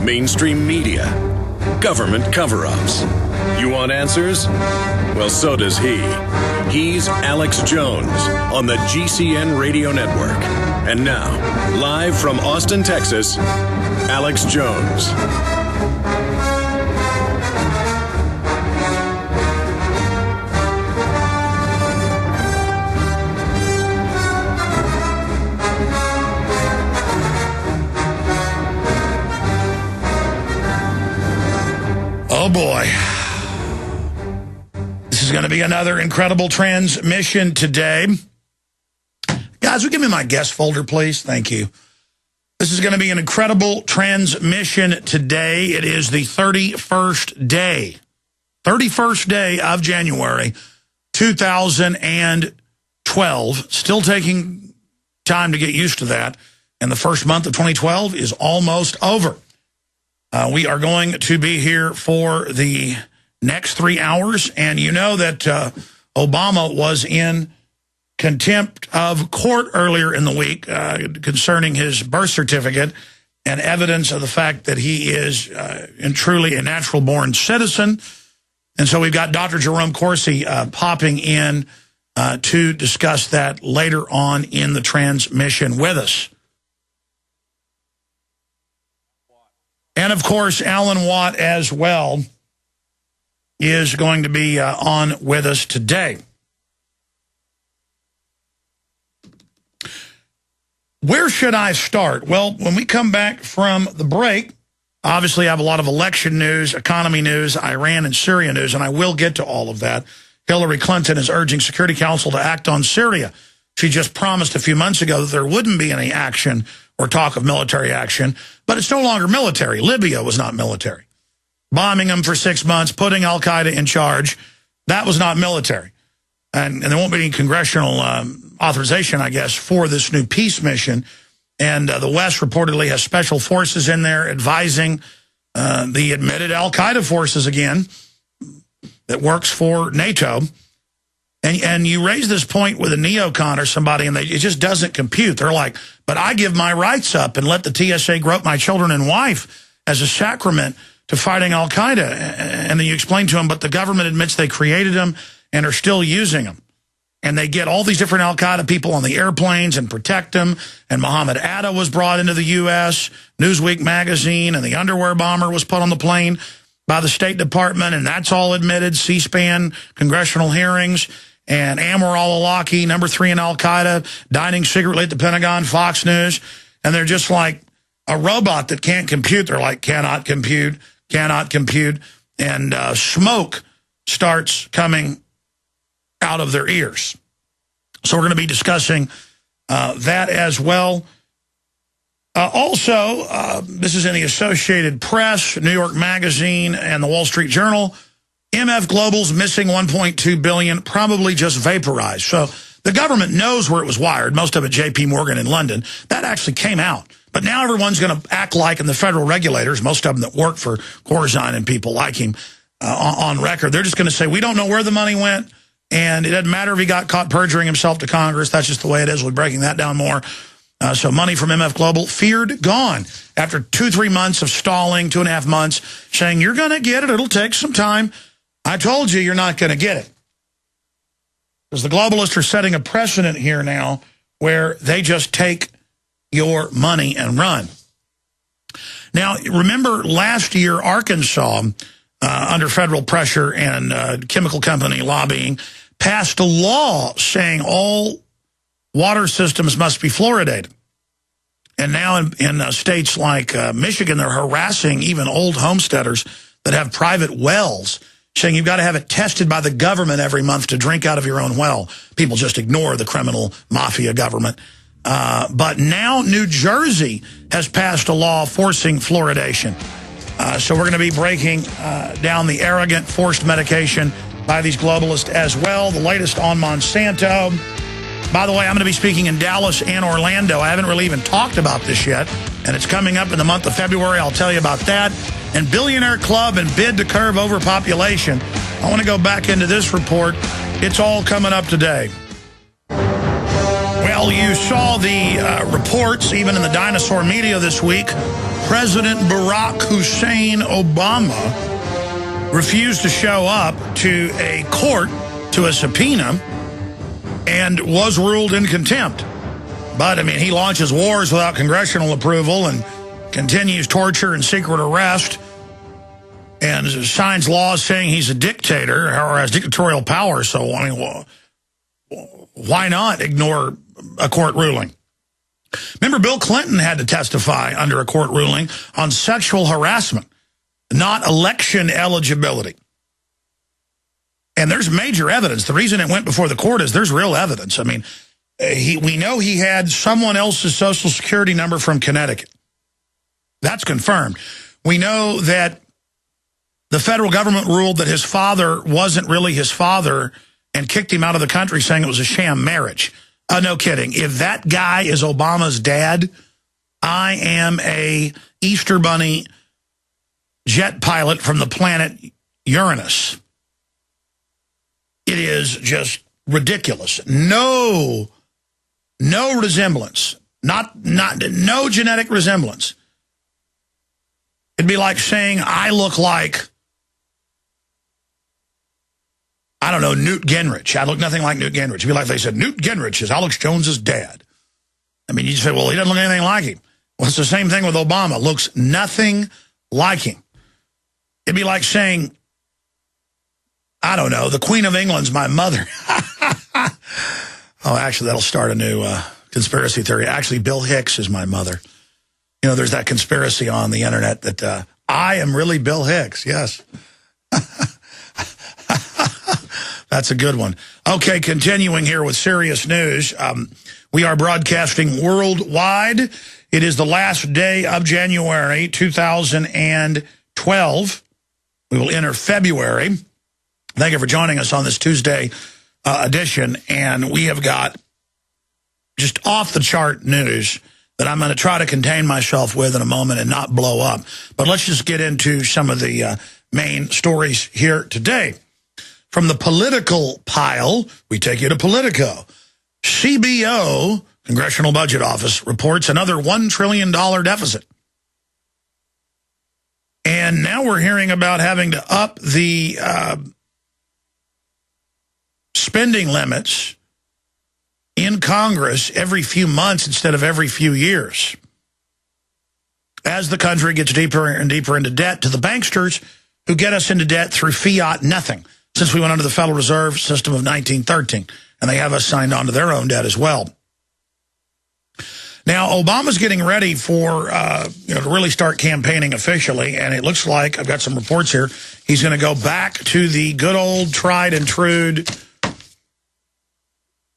mainstream media, government cover-ups. You want answers? Well, so does he. He's Alex Jones on the GCN Radio Network. And now, live from Austin, Texas, Alex Jones. Oh boy. This is going to be another incredible transmission today. Guys, will you give me my guest folder, please? Thank you. This is going to be an incredible transmission today. It is the 31st day of January 2012. Still taking time to get used to that. And the first month of 2012 is almost over. We are going to be here for the next 3 hours. And you know that Obama was in contempt of court earlier in the week concerning his birth certificate and evidence of the fact that he is truly a natural-born citizen. And so we've got Dr. Jerome Corsi popping in to discuss that later on in the transmission with us. And, of course, Alan Watt as well is going to be on with us today. Where should I start? Well, when we come back from the break, obviously I have a lot of election news, economy news, Iran and Syria news, and I will get to all of that. Hillary Clinton is urging Security Council to act on Syria. She just promised a few months ago that there wouldn't be any action or talk of military action, but it's no longer military. Libya was not military. Bombing them for 6 months, putting al-Qaeda in charge, that was not military. And there won't be any congressional authorization, I guess, for this new peace mission. And the West reportedly has special forces in there advising the admitted al-Qaeda forces again that works for NATO. And you raise this point with a neocon or somebody, and it just doesn't compute. They're like, but I give my rights up and let the TSA grope my children and wife as a sacrament to fighting al-Qaeda. And then you explain to them, but the government admits they created them and are still using them. And they get all these different al-Qaeda people on the airplanes and protect them. And Muhammad Atta was brought into the U.S., Newsweek magazine, and the underwear bomber was put on the plane by the State Department, and that's all admitted, C-SPAN, congressional hearings. And Anwar al-Awlaki, number 3 in al-Qaeda, dining secretly at the Pentagon, Fox News. And they're just like a robot that can't compute. They're like, cannot compute. And smoke starts coming out of their ears. So we're going to be discussing that as well. Also, this is in the Associated Press, New York Magazine, and the Wall Street Journal. MF Global's missing $1.2 billion, probably just vaporized. So the government knows where it was wired, most of it J.P. Morgan in London. That actually came out. But now everyone's going to act like, and the federal regulators, most of them that work for Corsi and people like him on record, they're just going to say, we don't know where the money went, and it doesn't matter if he got caught perjuring himself to Congress. That's just the way it is. We're breaking that down more. So money from MF Global, feared gone. After 2-3 months of stalling, 2.5 months, saying, you're going to get it, it'll take some time. I told you you're not going to get it. Because the globalists are setting a precedent here now where they just take your money and run. Now, remember last year, Arkansas, under federal pressure and chemical company lobbying, passed a law saying all water systems must be fluoridated. And now in states like Michigan, they're harassing even old homesteaders that have private wells, saying you've got to have it tested by the government every month to drink out of your own well. People just ignore the criminal mafia government. But now New Jersey has passed a law forcing fluoridation. So we're going to be breaking down the arrogant forced medication by these globalists as well. The latest on Monsanto. By the way, I'm going to be speaking in Dallas and Orlando. I haven't really even talked about this yet, and it's coming up in the month of February. I'll tell you about that. And Billionaire Club and bid to curb overpopulation. I want to go back into this report. It's all coming up today. Well, Well, you saw the reports, even in the dinosaur media this week. President Barack Hussein Obama refused to show up to a court, to a subpoena, and was ruled in contempt. But, I mean, he launches wars without congressional approval and continues torture and secret arrest and signs laws saying he's a dictator or has dictatorial power. So, I mean, why not ignore a court ruling? Remember, Bill Clinton had to testify under a court ruling on sexual harassment, not election eligibility. And there's major evidence. The reason it went before the court is there's real evidence. I mean, we know he had someone else's Social Security number from Connecticut. That's confirmed. We know that the federal government ruled that his father wasn't really his father and kicked him out of the country, saying it was a sham marriage. No kidding. If that guy is Obama's dad, I am a Easter Bunny jet pilot from the planet Uranus. It is just ridiculous. No resemblance. No genetic resemblance. It'd be like saying I look like, I don't know, Newt Gingrich. I look nothing like Newt Gingrich. It'd be like they said, Newt Gingrich is Alex Jones's dad. I mean, you say, well, he doesn't look anything like him. Well, it's the same thing with Obama. Looks nothing like him. It'd be like saying, I don't know, the Queen of England's my mother. Oh, actually, that'll start a new conspiracy theory. Actually, Bill Hicks is my mother. You know, there's that conspiracy on the internet that I am really Bill Hicks. Yes. That's a good one. Okay, continuing here with serious news. We are broadcasting worldwide. It is the last day of January 2012. We will enter February. Thank you for joining us on this Tuesday edition. And we have got just off-the-chart news that I'm going to try to contain myself with in a moment and not blow up. But let's just get into some of the main stories here today. From the political pile, we take you to Politico. CBO, Congressional Budget Office, reports another $1 trillion deficit. And now we're hearing about having to up the spending limits in Congress every few months instead of every few years, as the country gets deeper and deeper into debt to the banksters who get us into debt through fiat nothing, since we went under the Federal Reserve System of 1913, and they have us signed on to their own debt as well. Now, Obama's getting ready for, to really start campaigning officially, and it looks like, I've got some reports here, he's going to go back to the good old tried and true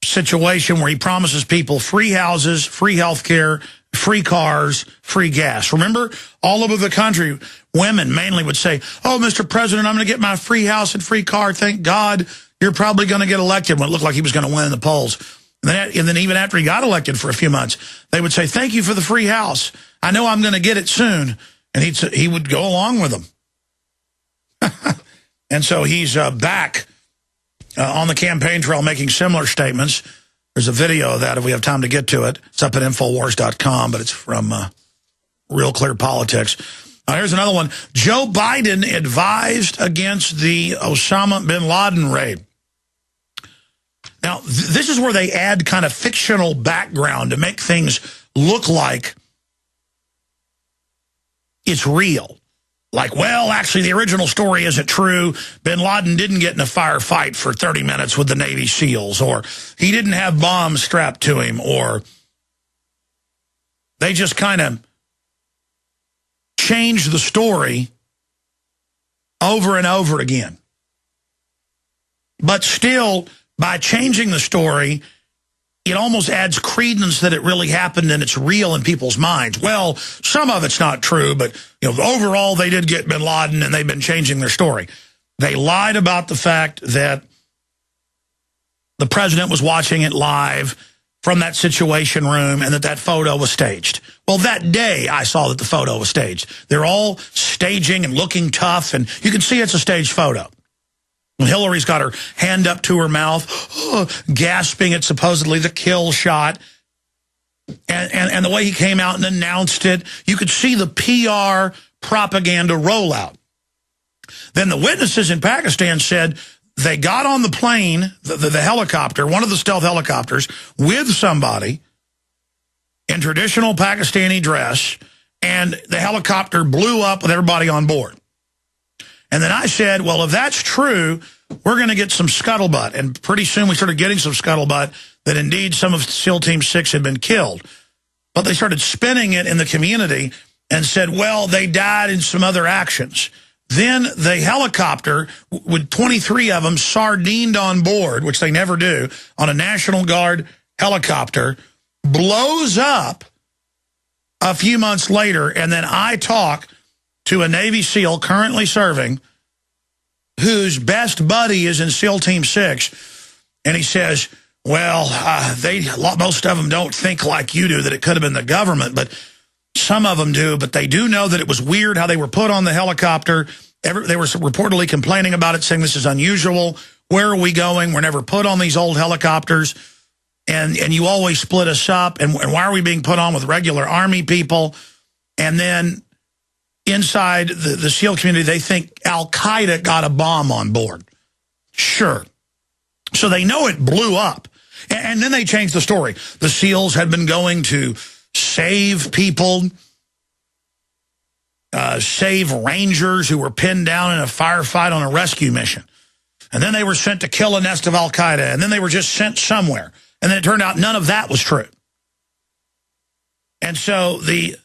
situation where he promises people free houses, free health care, free cars, free gas. Remember, all over the country, women mainly would say, oh, Mr. President, I'm going to get my free house and free car. Thank God you're probably going to get elected, when it looked like he was going to win in the polls. And then even after he got elected for a few months, they would say, thank you for the free house. I know I'm going to get it soon. And he would go along with them. And so he's back on the campaign trail making similar statements. There's a video of that if we have time to get to it. It's up at Infowars.com, but it's from Real Clear Politics. Here's another one. Joe Biden advised against the Osama bin Laden raid. Now, this is where they add kind of fictional background to make things look like it's real. Like, well, actually, the original story isn't true. Bin Laden didn't get in a firefight for 30 minutes with the Navy SEALs, or he didn't have bombs strapped to him, or they just kind of changed the story over and over again. But still, by changing the story, it almost adds credence that it really happened and it's real in people's minds. Well, some of it's not true, but overall they did get bin Laden and they've been changing their story. They lied about the fact that the president was watching it live from that Situation Room and that photo was staged. Well, that day I saw that the photo was staged. They're all staging and looking tough, and you can see it's a staged photo. Hillary's got her hand up to her mouth, gasping at supposedly the kill shot. And the way he came out and announced it, you could see the PR propaganda rollout. Then the witnesses in Pakistan said they got on the plane, the helicopter, one of the stealth helicopters, with somebody in traditional Pakistani dress, and the helicopter blew up with everybody on board. And then I said, well, if that's true, we're going to get some scuttlebutt. And pretty soon we started getting some scuttlebutt that indeed some of SEAL Team 6 had been killed. But they started spinning it in the community and said, well, they died in some other actions. Then the helicopter, with 23 of them sardined on board, which they never do, on a National Guard helicopter, blows up a few months later. And then I talk to a Navy SEAL currently serving whose best buddy is in SEAL Team 6. And he says, well, most of them don't think like you do, that it could have been the government, but some of them do. But they do know that it was weird how they were put on the helicopter. They were reportedly complaining about it, saying this is unusual. Where are we going? We're never put on these old helicopters. And you always split us up. And why are we being put on with regular Army people? And then inside the SEAL community, they think Al-Qaeda got a bomb on board. Sure. So they know it blew up. And then they changed the story. The SEALs had been going to save people, save Rangers who were pinned down in a firefight on a rescue mission. And then they were sent to kill a nest of Al-Qaeda. And then they were just sent somewhere. And then it turned out none of that was true. And so the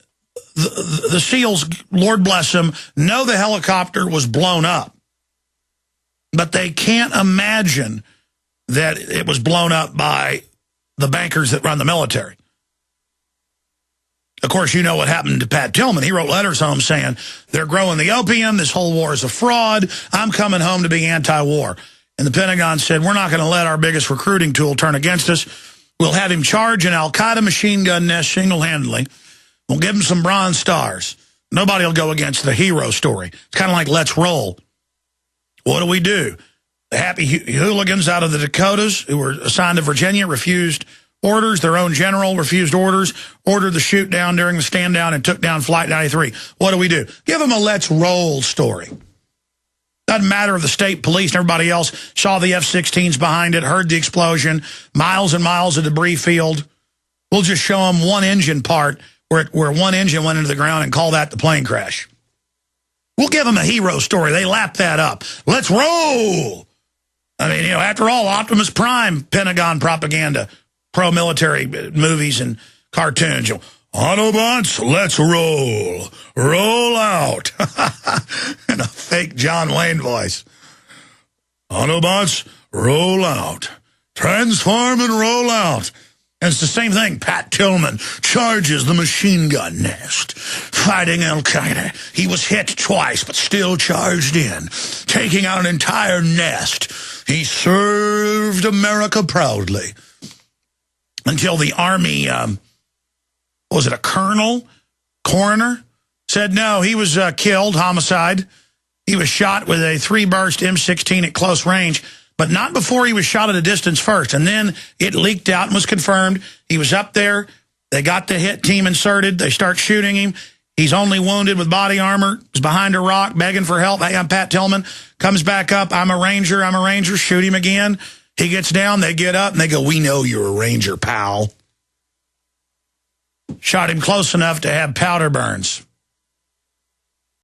SEALs, Lord bless them, know the helicopter was blown up. But they can't imagine that it was blown up by the bankers that run the military. Of course, you know what happened to Pat Tillman. He wrote letters home saying, they're growing the opium, this whole war is a fraud, I'm coming home to be anti-war. And the Pentagon said, we're not going to let our biggest recruiting tool turn against us. We'll have him charge an Al-Qaeda machine gun nest single-handedly. We'll give him some Bronze Stars. Nobody will go against the hero story. It's kind of like Let's Roll. What do? The happy hooligans out of the Dakotas who were assigned to Virginia refused orders. Their own general refused orders, ordered the shoot down during the stand down, and took down Flight 93. What do? Give them a Let's Roll story. Doesn't matter if the state police and everybody else saw the F-16s behind it, heard the explosion, miles and miles of debris field. We'll just show them one engine part where one engine went into the ground and call that the plane crash. We'll give them a hero story. They lap that up. Let's roll. I mean, after all, Optimus Prime, Pentagon propaganda, pro-military movies and cartoons. Autobots, let's roll. Roll out. In a fake John Wayne voice. Autobots, roll out. Transform and roll out. And it's the same thing. Pat Tillman charges the machine gun nest, fighting Al-Qaeda. He was hit twice, but still charged in, taking out an entire nest. He served America proudly. Until the Army, was it a coroner, said no, he was killed, homicide. He was shot with a 3-burst M16 at close range, but not before he was shot at a distance first. And then it leaked out and was confirmed. He was up there. They got the hit team inserted. They start shooting him. He's only wounded with body armor. He's behind a rock begging for help. Hey, I'm Pat Tillman. Comes back up. I'm a Ranger. Shoot him again. He gets down. They get up and they go, we know you're a Ranger, pal. Shot him close enough to have powder burns.